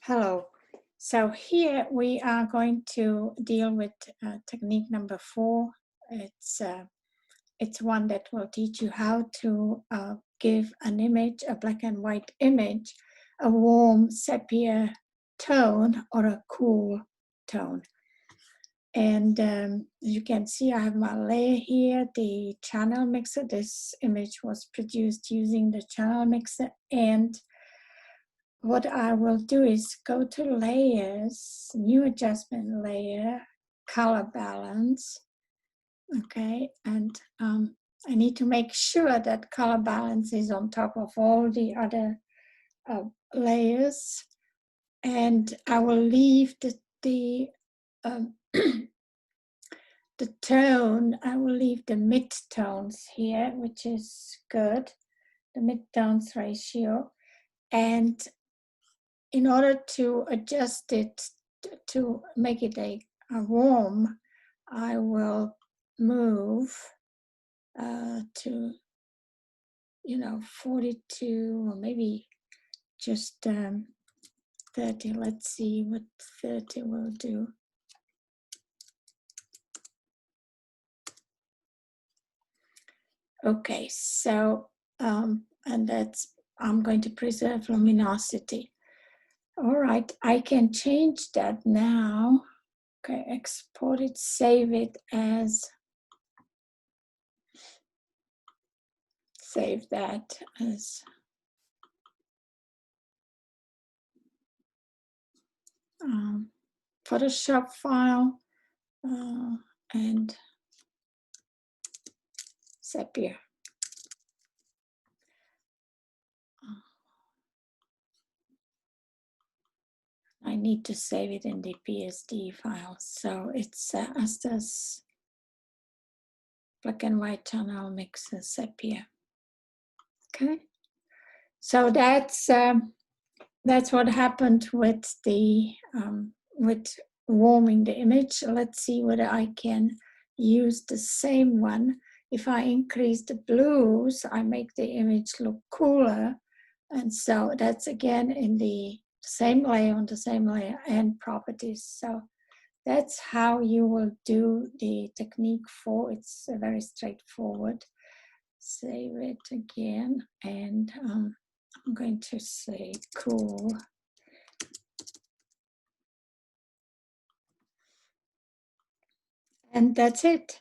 Hello. So here we are going to deal with technique number 4. It's one that will teach you how to give an image, a black and white image, a warm sepia tone or a cool tone. And you can see I have my layer here, the channel mixer. This image was produced using the channel mixer, and what I will do is go to layers, new adjustment layer, color balance. Okay, and I need to make sure that color balance is on top of all the other layers, and I will leave the the tone. I will leave the midtones here, which is good, the midtones ratio, and in order to adjust it to make it a warm, I will move to 42 or maybe just 30. Let's see what 30 will do. Okay, so and that's, I'm going to preserve luminosity. All right, I can change that now. Okay, export it, save it as, save that as Photoshop file and sepia. I need to save it in the PSD file. So it's Asta's black and white channel mixer sepia. Okay, so that's what happened with the with warming the image. Let's see whether I can use the same one. If I increase the blues, I make the image look cooler. And so that's again in the same layer, on the same layer, and properties. So that's how you will do the technique 4. It's very straightforward. Save it again, and I'm going to say cool. And that's it.